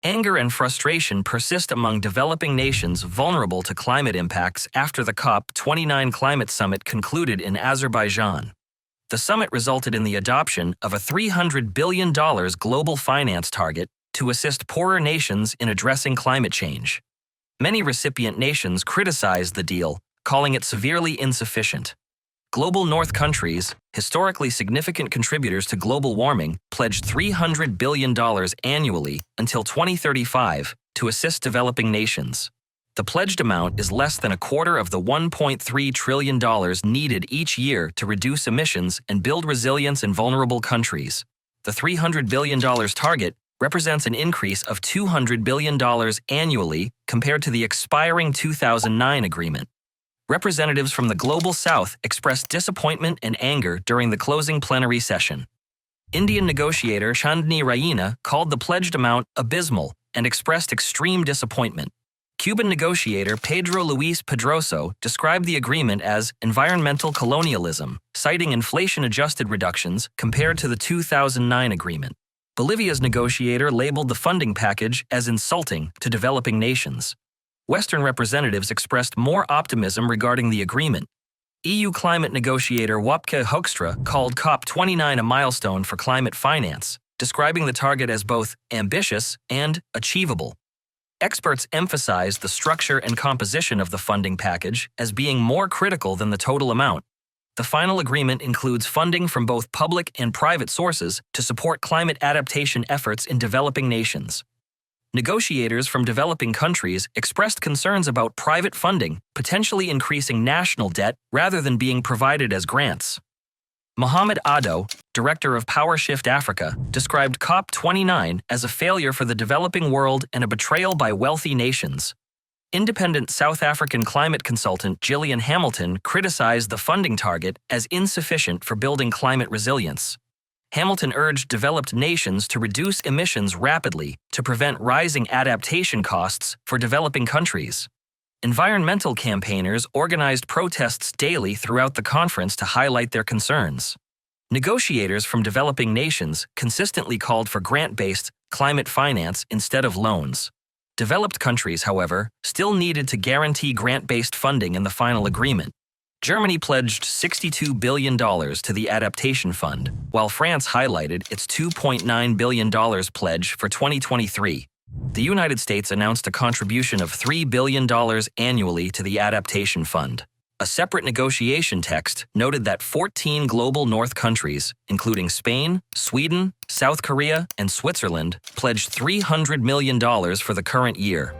Anger and frustration persist among developing nations vulnerable to climate impacts after the COP29 climate summit concluded in Azerbaijan. The summit resulted in the adoption of a $300 billion global finance target to assist poorer nations in addressing climate change. Many recipient nations criticized the deal, calling it severely insufficient. Global North countries, historically significant contributors to global warming, pledged $300 billion annually until 2035 to assist developing nations. The pledged amount is less than a quarter of the $1.3 trillion needed each year to reduce emissions and build resilience in vulnerable countries. The $300 billion target represents an increase of $200 billion annually compared to the expiring 2009 agreement. Representatives from the Global South expressed disappointment and anger during the closing plenary session. Indian negotiator Chandni Raina called the pledged amount abysmal and expressed extreme disappointment. Cuban negotiator Pedro Luis Pedroso described the agreement as environmental colonialism, citing inflation-adjusted reductions compared to the 2009 agreement. Bolivia's negotiator labeled the funding package as insulting to developing nations. Western representatives expressed more optimism regarding the agreement. EU climate negotiator Wopke Hoekstra called COP29 a milestone for climate finance, describing the target as both ambitious and achievable. Experts emphasized the structure and composition of the funding package as being more critical than the total amount. The final agreement includes funding from both public and private sources to support climate adaptation efforts in developing nations. Negotiators from developing countries expressed concerns about private funding potentially increasing national debt rather than being provided as grants. Mohamed Ado, director of PowerShift Africa, described COP29 as a failure for the developing world and a betrayal by wealthy nations. Independent South African climate consultant Gillian Hamilton criticized the funding target as insufficient for building climate resilience. Hamilton urged developed nations to reduce emissions rapidly to prevent rising adaptation costs for developing countries. Environmental campaigners organized protests daily throughout the conference to highlight their concerns. Negotiators from developing nations consistently called for grant-based climate finance instead of loans. Developed countries, however, still needed to guarantee grant-based funding in the final agreement. Germany pledged $62 billion to the Adaptation Fund, while France highlighted its $2.9 billion pledge for 2023. The United States announced a contribution of $3 billion annually to the Adaptation Fund. A separate negotiation text noted that 14 global North countries, including Spain, Sweden, South Korea, and Switzerland, pledged $300 million for the current year.